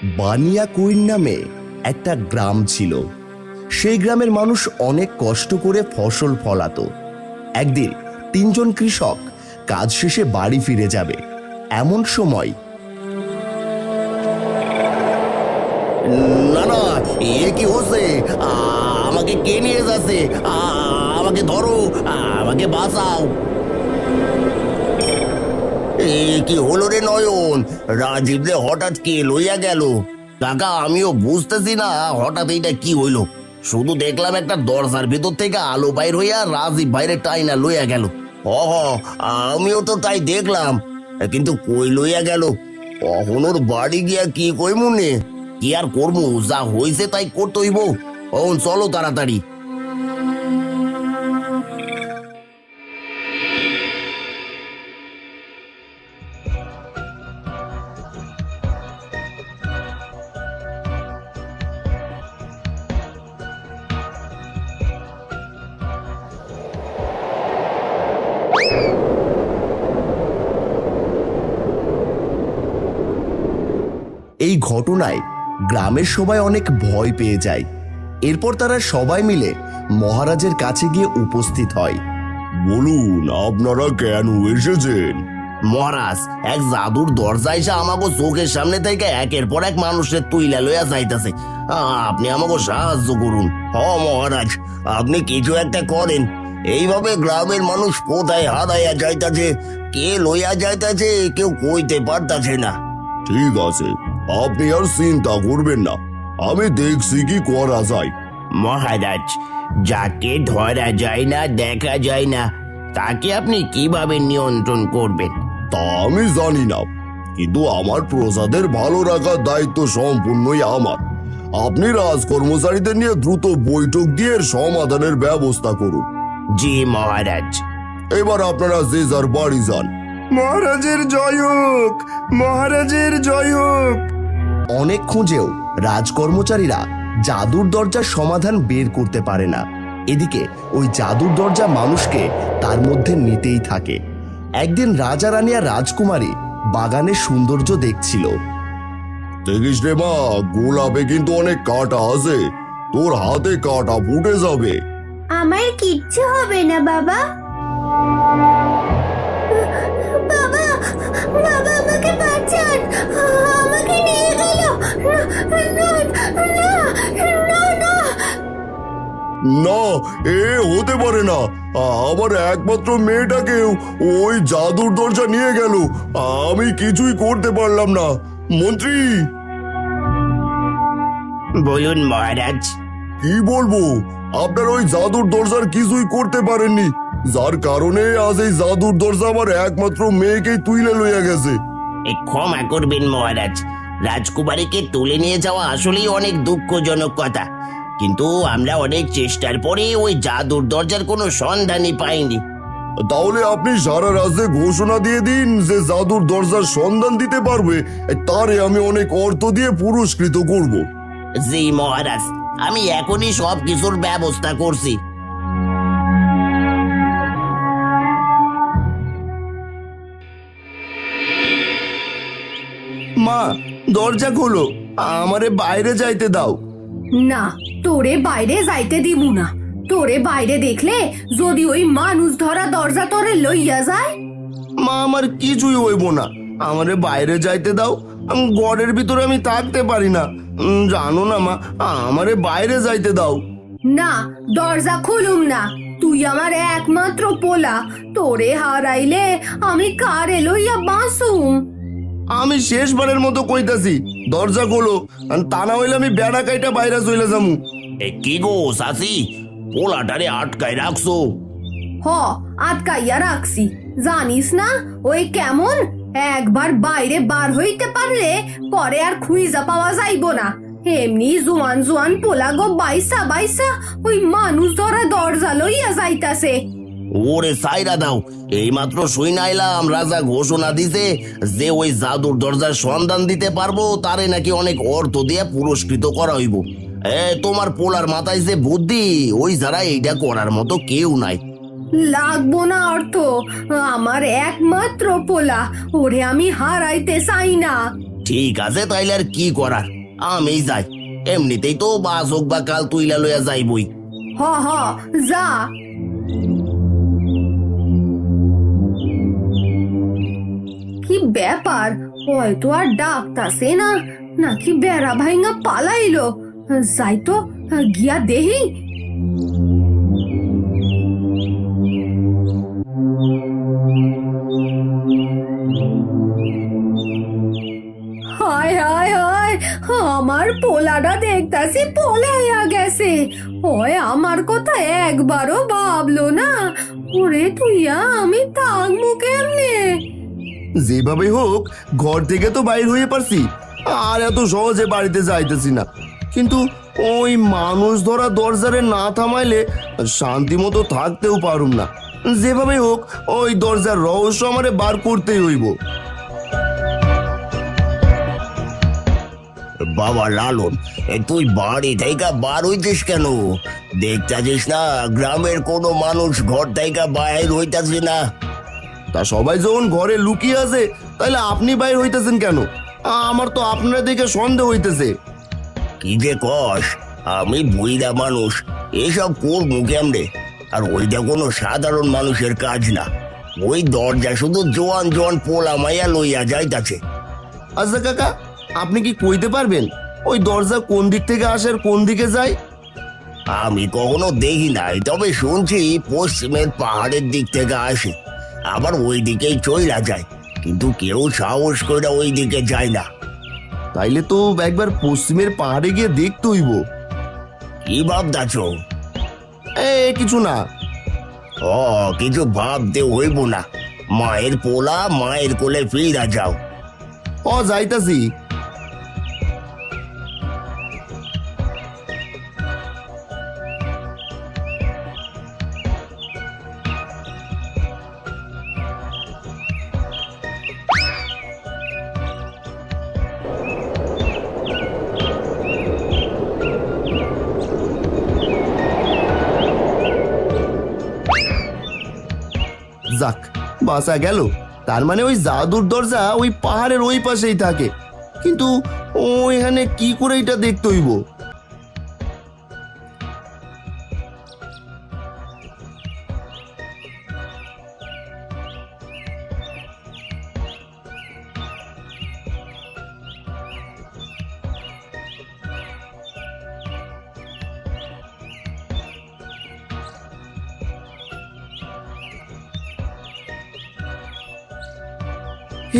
বানিয়াকুইন নামে একটা গ্রাম ছিল। সেই গ্রামের মানুষ অনেক কষ্ট করে ফসল ফলাতো। একদিন তিনজন কৃষক কাজ শেষে বাড়ি ফিরে যাবে। এমন সময়, না না, এ কি হচ্ছে? আমাকে কে নিয়ে যাচ্ছে? আমাকে ধরো, আমাকে বাঁচাও। এ কি হলো রে নয়ন? রাজীব রে হঠাৎ কে লইয়া গেল? কাকা, আমিও বুঝতেছি না হঠাৎ এইটা কি হইলো। শুধু দেখলাম একটা দরজার ভিতর থেকে আলো বাইর হইয়া রাজীব বাইরে টাইনা লইয়া গেল। আমিও তো তাই দেখলাম, কিন্তু কই লইয়া গেল? কখন ওর বাড়ি গিয়া কি কই মনে কি আর করবো, যা হইছে তাই করতে হইব। চলো তাড়াতাড়ি। এই ঘটনায় গ্রামের সবাই অনেক ভয় পেয়ে যায়। এরপর তারা সবাই মিলে মহারাজের কাছে গিয়ে উপস্থিত হয়। বলুন, আপনারা কেন এসেছেন? মহারাজ, এক জাদুর দরজা এসে আমাকে চোখের সামনে থেকে একের পর এক মানুষের তুইলা লইয়া যাইতেছে। আপনি আমাকে সাহায্য করুন। মহারাজ, আপনি কিছু একটা করেন। এইভাবে গ্রামের মানুষ কোথায় হারাইয়া যাইতাছে, কে লইয়া যাইতাছে, কেউ কইতে পারতাছে না। ঠিক আছে, আপনি আর চিন্তা করবেন না, আমি দেখছি কি করা যায়। মহারাজ, যাকে ধরা যায় না, দেখা যায় না, তাকে আপনি কিভাবে নিয়ন্ত্রণ করবেন? তা আমি জানি না, কিন্তু আমার প্রজাদের ভালো রাখার দায়িত্ব সম্পূর্ণই আমার। আপনি রাজকর্মচারীদের নিয়ে দ্রুত বৈঠক দিয়ে এর সমাধানের ব্যবস্থা করুন। জি মহারাজ। এবার আপনারা যে যার বাড়ি যান। মহারাজের জয় হোক, মহারাজের জয় হোক। অনেক খুঁজেও রাজকর্মচারীরা জাদুর দরজার সমাধান বের করতে পারে না। এদিকে ওই জাদুর দরজা মানুষকে তার মধ্যে নিতেই থাকে। একদিন রাজা রানী আর রাজকুমারী বাগানের সৌন্দর্য দেখছিল। দেখিস রে মা, গোলাপে কিন্তু অনেক কাঁটা আছে, তোর হাতে কাঁটা ফুটে যাবে। আমার কিচ্ছু হবে না বাবা। বাবা, বাবা আমাকে বাঁচান, আমাকে নিয়ে গেল। না, এ হতে পারে না। আমার একমাত্র মেয়েটাকেও ওই জাদুর দরজা নিয়ে গেল, আমি কিছুই করতে পারলাম না। মন্ত্রী, বলুন মহারাজ। কি বলবো, আপনার ওই জাদুর দরজার কিছুই করতে পারেননি, যার কারণে আজ এই জাদুর দরজা আমার একমাত্র মেয়েকেই তুইলে লইয়া গেছে। ক্ষমা করবেন মহারাজ, রাজকুমারীকে তুলে নিয়ে যাওয়া আসলেই অনেক দুঃখজনক কথা, কিন্তু আমরা অনেক চেষ্টার পরে ওই জাদুর দরজার কোনো সন্ধানই পাইনি। তাহলে আপনি সারা রাজ্যে ঘোষণা দিয়ে দিন, যে জাদুর দরজার সন্ধান দিতে পারবে তারে আমি অনেক অর্থ দিয়ে পুরস্কৃত করব। জি মহারাজ, আমি এখনই সব কিছুর ব্যবস্থা করছি। মা, দরজা খোলো, আমারে বাইরে যাইতে দাও। না, তোরে বাইরে যাইতে দিমু না। তোরে বাইরে দেখলে যদি ওই মানুষ ধরা দরজা তোরে লইয়া যায়। মা, আমার কিছুই হইব না, আমারে বাইরে যাইতে দাও। ঘরের ভিতরে আমি থাকতে পারি না, জানো না মা, আমারে বাইরে যাইতে দাও। না, দরজা খুলুম না। তুই আমার একমাত্র পোলা, তোরে হারাইলে আমি কারে লইয়া বাঁচুম? আমি শেষবারের মতো কইতাছি, দরজা খোলো, তা না হইলে আমি বেড়া কাইটা বাইরে চলে যামু। কি গো সাসি, পোলাটারে আটকায় রাখছো? হ, আটকাইয়া রাখছি। জানিস না ওই কেমন? একবার বাইরে বার হইতে পারলে পরে আর খুঁজা পাওয়া যাইব না। এমনি জোয়ান জোয়ান পোলা গো বাইসা বাইসা ওই মানুষ ধরা দরজা লইয়া যাইতাছে। ওরে সাইরা দাও, এইমাত্র শুইনা আইলাম রাজা ঘোষণা দিছে যে ওই জাদুর দরজার সন্ধান দিতে পারবো তারে নাকি অনেক অর্থ দিয়ে পুরস্কৃত করা হইব। তোমার পোলার মাথায় যে বুদ্ধি, ওই যারা এইটা করার মতো কেউ নাই। লাগবো না অর্থ, আমার একমাত্র পোলা, ওরে আমি হারাইতে চাই না। ঠিক আছে, তাইলে আর কি করার, আমি যাই। এমনিতেই তো বাস হোক বা কাল তুইলা লইয়া যাইবই। হ হ, যা। কি ব্যাপার, হয়তো আর ডাকতাছে না, নাকি বেড়া ভাইঙ্গা পালাইলো। যাই তো, গিয়া দেহি। হায় হায় হায়, আমার পোলাটা দেখতাছি পলাইয়া গেছে। ওই আমার কথা একবারও ভাবলো না। ওরে তুইয়া আমি থাকবো কেমনে? যেভাবে হোক ঘর থেকে তো বাইর হয়ে পারছি, আর এত সহজে বাড়িতে যাইতেছি না। কিন্তু ওই মানুষ ধরা দরজারে না থামাইলে শান্তি মতো থাকতেও পারুম না। যেভাবে হোক ওই দরজার রহস্য আমারে বার করতেই হইব। বাবা লালন, তুই বাড়ি থেকে বার হইতিস কেন? দেখতাছিস না গ্রামের কোনো মানুষ ঘর থেকে বাইর হইতাছে না? তা সবাই যখন ঘরে লুকিয়ে আছে, তাহলে আপনি বাইর হইতেছেন কেন? আমার তো আপনার দেখে সন্দেহ হইতেছে। কি যে কস, আমি বুইড়া মানুষ, এসব করবো কেমনে? আর ওইটা কোনো সাধারণ মানুষের কাজ না। ওই দরজা শুধু জোয়ান জোয়ান পোলা মাইয়া লইয়া যাইতাছে। আচ্ছা কাকা, আপনি কি কইতে পারবেন ওই দরজা কোন দিক থেকে আসে আর কোন দিকে যায়? আমি কখনো দেখি নাই, তবে শুনছি পশ্চিমের পাহাড়ের দিক থেকে আসে, আবার ওই দিকেই চইলা যায়, কিন্তু কেউ সাহস করে ওই দিকে যায় না। তাইলে তো একবার পশ্চিমের পাহাড়ে গিয়ে দেখতে হইব। কি ভাবতাছ? কিছু না। ও, কিছু ভাবতে হইব না। মায়ের পোলা মায়ের কোলে ফিরা যাও। যাইতাছি। যাক, বাঁচা গেল। তার মানে ওই জাদুর দরজা ওই পাহাড়ের ওই পাশেই থাকে। কিন্তু ওইখানে কি করে এটা দেখতে হইব?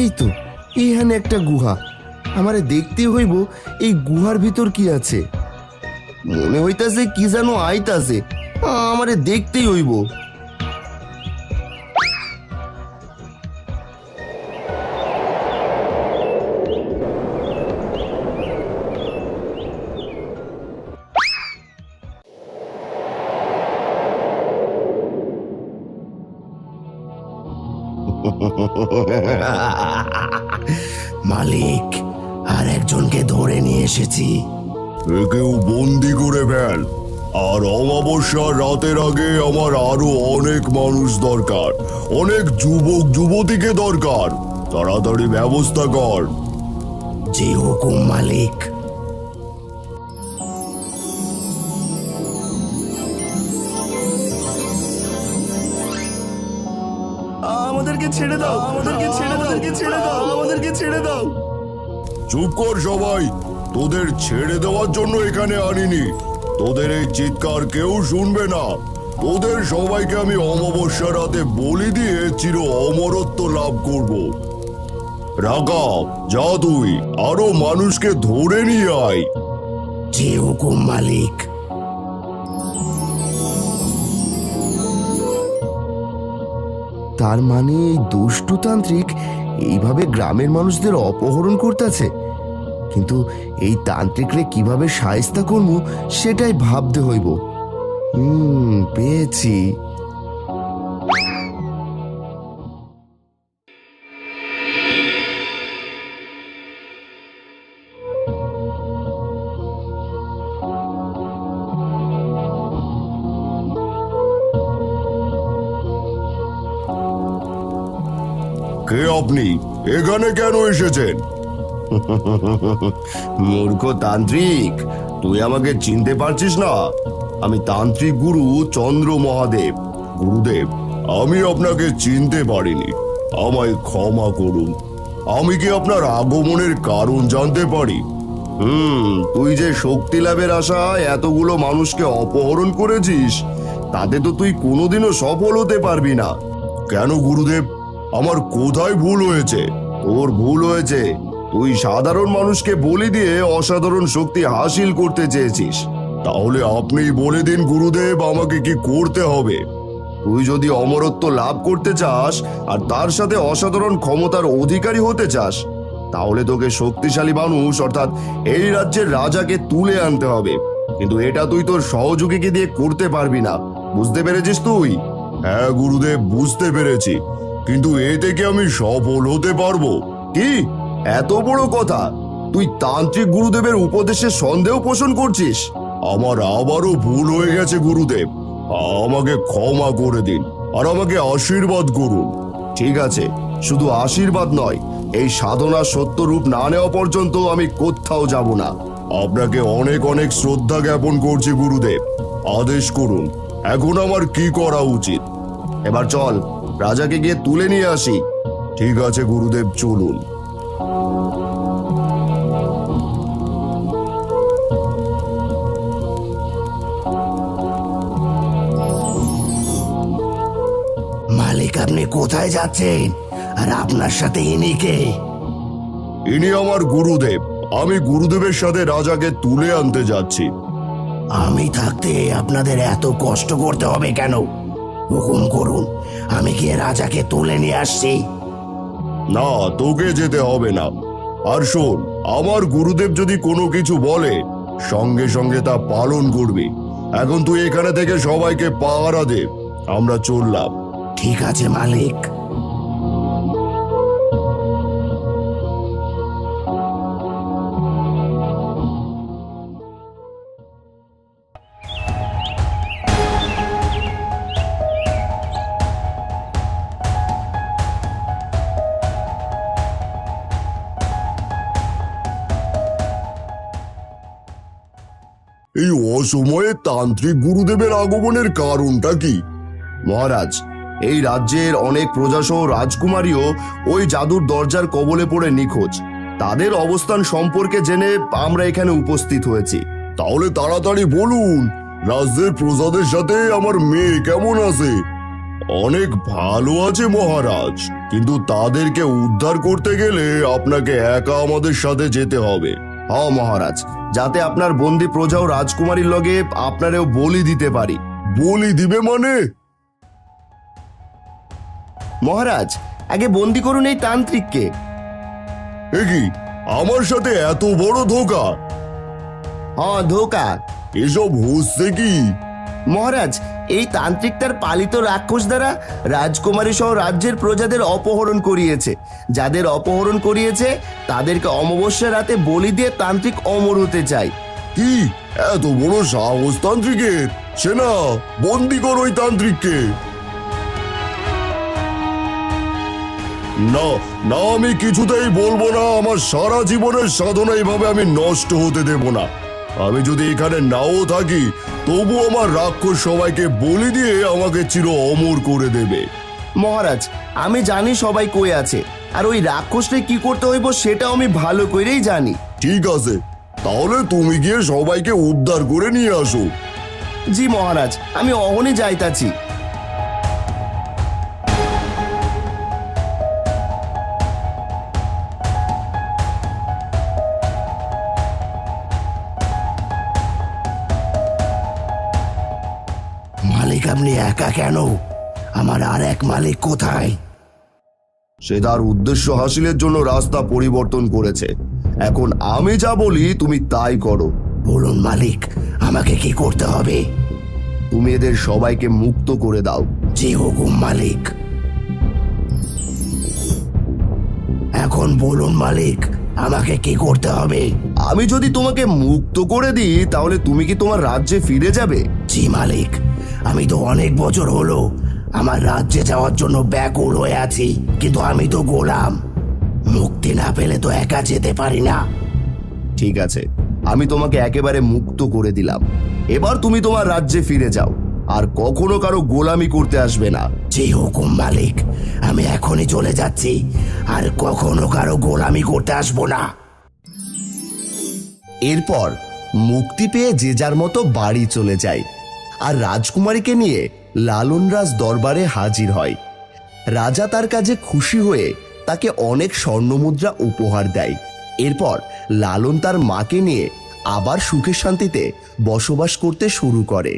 এই তো, এইখানে একটা গুহা। আমারে দেখতে হইব এই গুহার ভিতর কি আছে। মনে হইতাছে কি যেন আইতাছে, আমারে দেখতেই হইব। মালিক, আর একজনকে ধরে নিয়ে এসেছি। একেও বন্দি করে ফেল। আর অমাবস্যার রাতের আগে আমার আরো অনেক মানুষ দরকার, অনেক যুবক যুবতীকে দরকার। তাড়াতাড়ি ব্যবস্থা কর। যে হুকুম মালিক। আমাদেরকে ছেড়ে দাও, আমাদেরকে ছেড়ে দাও, আমাদেরকে ছেড়ে দাও, আমাদেরকে ছেড়ে দাও। চুপ কর সবাই, তোদের ছেড়ে দেওয়ার জন্য এখানে আনিনি। তোদের এই চিৎকার কেউ শুনবে না। তোদের সবাইকে আমি অমাবস্যা রাতে বলি দিয়ে চির অমরত্ব লাভ করব। রাঘব, যা তুই আরো মানুষকে ধরে নিয়ে আয়। যে হুকুম মালিক। তার মানে এই দুষ্টতান্ত্রিক এইভাবে গ্রামের মানুষদের অপহরণ করতেছে। কিন্তু এই তান্ত্রিকরে কিভাবে শায়েস্তা করবো সেটাই ভাবতে হইব। পেয়েছি। কে আপনি? এখানে কেন এসেছেন? মূর্খ তান্ত্রিক, তুই আমাকে চিনতে পারছিস না? আমি তান্ত্রিক গুরু চন্দ্র মহাদেব। গুরুদেব, আমি আপনাকে চিনতে পারিনি, আমায় ক্ষমা করুন। আমি কি আপনার আগমনের কারণ জানতে পারি? তুই যে শক্তি লাভের আশায় এতগুলো মানুষকে অপহরণ করেছিস, তাতে তো তুই কোনোদিনও সফল হতে পারবি না। কেন গুরুদেব, আমার কোথায় ভুল হয়েছে? তোর ভুল হয়েছে, তুই সাধারণ মানুষকে বলি দিয়ে অসাধারণ শক্তি হাসিল করতে চেয়েছিস। তাহলে আপনিই বলে দিন গুরুদেব, আমাকে কি করতে হবে? তুই যদি অমরত্ব লাভ করতে চাস আর তার সাথে অসাধারণ ক্ষমতার অধিকারী হতে চাস, তাহলে তোকে শক্তিশালী মানুষ অর্থাৎ এই রাজ্যের রাজাকে তুলে আনতে হবে। কিন্তু এটা তুই তোর সহযোগীকে দিয়ে করতে পারবি না, বুঝতে পেরেছিস তুই? হ্যাঁ গুরুদেব, বুঝতে পেরেছি, কিন্তু এতে কি আমি সফল হতে পারবো? কি এত বড় কথা! তুই তান্ত্রিক গুরুদেবের উপদেশে সন্দেহ পোষণ করছিস? আমার আবারও ভুল হয়ে গেছে গুরুদেব, আমাকে ক্ষমা করে দিন আর আমাকে আশীর্বাদ করুন। ঠিক আছে, শুধু আশীর্বাদ নয়, এই সাধনা সত্য রূপ না নেওয়া পর্যন্ত আমি কোথাও যাব না। আপনাকে অনেক অনেক শ্রদ্ধা জ্ঞাপন করছি গুরুদেব, আদেশ করুন, এখন আমার কি করা উচিত? এবার চল, রাজাকে গিয়ে তুলে নিয়ে আসি। ঠিক আছে গুরুদেব, চলুন। মালিক, আপনি কোথায় যাচ্ছেন? আর আপনার সাথে ইনি কে? ইনি আমার গুরুদেব, আমি গুরুদেবের সাথে রাজাকে তুলে আনতে যাচ্ছি। আমি থাকতে আপনাদের এত কষ্ট করতে হবে কেন? হুকুম করুন, আমি গিয়ে রাজাকে তুলে নিয়ে আসছি। না, তোকে যেতে হবে না। আর শোন, আমার গুরুদেব যদি কোনো কিছু বলে, সঙ্গে সঙ্গে তা পালন করবি। এখন তুই এখানে থেকে সবাইকে পাহারা দে, আমরা চললাম। ঠিক আছে মালিক। এই অসময়ে তান্ত্রিক গুরুদেবের আগমনের কারণটা কি? মহারাজ, এই রাজ্যের অনেক প্রজাসহ রাজকুমারীও ওই জাদুর দরজার কবলে পড়ে নিখোঁজ। তাদের অবস্থান সম্পর্কে জেনে আমরা এখানে উপস্থিত হয়েছি। তাহলে তাড়াতাড়ি বলুন, রাজ্যের প্রজাদের সাথে আমার মেয়ে কেমন আছে? অনেক ভালো আছে মহারাজ, কিন্তু তাদেরকে উদ্ধার করতে গেলে আপনাকে একা আমাদের সাথে যেতে হবে। হ্যাঁ মহারাজ, যাতে আপনার বন্দি প্রজা ও রাজকুমারীর লগে আপনারেও বলি দিতে পারি। বলি দিবে মানে? মহারাজ, আগে বন্দি করুন এই তান্ত্রিককে। এ কি, আমার সাথে এত বড় ধোঁকা? হ্যাঁ, ধোকা। এসব হচ্ছে কি? মহারাজ, এই তান্ত্রিক তার পালিত রাক্ষস দ্বারা রাজকুমারী সহ রাজ্যের প্রজাদের অপহরণ করিয়েছে। যাদের অপহরণ করিয়েছে তাদেরকে অমাবস্যা রাতে বলি দিয়ে তান্ত্রিক অমর হতে চায়। কি এত বড় সাহস তান্ত্রিকের? সেনা, বন্দি কর ওই তান্ত্রিককে। না না, আমি কিছুতেই বলবো না। আমার সারা জীবনের সাধনা এইভাবে আমি নষ্ট হতে দেব না। আমি যদি এখানে নাও থাকি, তবু আমার রাক্ষস সবাইকে বলি দিয়ে আমাকে চির অমর করে দেবে। মহারাজ, আমি জানি সবাই কই আছে, আর ওই রাক্ষসটা কি করতে হইব সেটাও আমি ভালো করেই জানি। ঠিক আছে, তাহলে তুমি গিয়ে সবাইকে উদ্ধার করে নিয়ে আসো। জি মহারাজ, আমি অহনে যাইতাছি। মালিক, আপনি একা কেন? আমার আর এক মালিক কোথায়? সে তার উদ্দেশ্য হাসিলের জন্য রাস্তা পরিবর্তন করেছে। এখন আমি যা বলি তুমি তাই করো। বলুন মালিক, আমাকে কি করতে হবে? তুমি এদের সবাইকে মুক্ত করে দাও। জি হুকুম মালিক। এখন বলুন মালিক, আমাকে কি করতে হবে? আমি যদি তোমাকে মুক্ত করে দিই, তাহলে তুমি কি তোমার রাজ্যে ফিরে যাবে? জি মালিক, আমি তো অনেক বছর হলো আমার রাজ্যে যাওয়ার জন্য ব্যাকুল হয়ে আছি, কিন্তু আমি তো গোলাম। মুক্তি না পেলে তো একা যেতে পারি না। ঠিক আছে, আমি তোমাকে একেবারে মুক্ত করে দিলাম। এবার তুমি তোমার রাজ্যে ফিরে যাও, আর কখনো কারো গোলামি করতে আসবে না। জি হুকুম মালিক, আমি এখনই চলে যাচ্ছি, আর কখনো কারো গোলামি করতে আসবো না। এরপর মুক্তি পেয়ে যে যার মতো বাড়ি চলে যায়, আর রাজকুমারীকে নিয়ে লালন রাজ দরবারে হাজির হয়। রাজা তার কাজে খুশি হয়ে তাকে অনেক স্বর্ণমুদ্রা উপহার দেয়। এরপর লালন তার মাকে নিয়ে আবার সুখে শান্তিতে বসবাস করতে শুরু করে।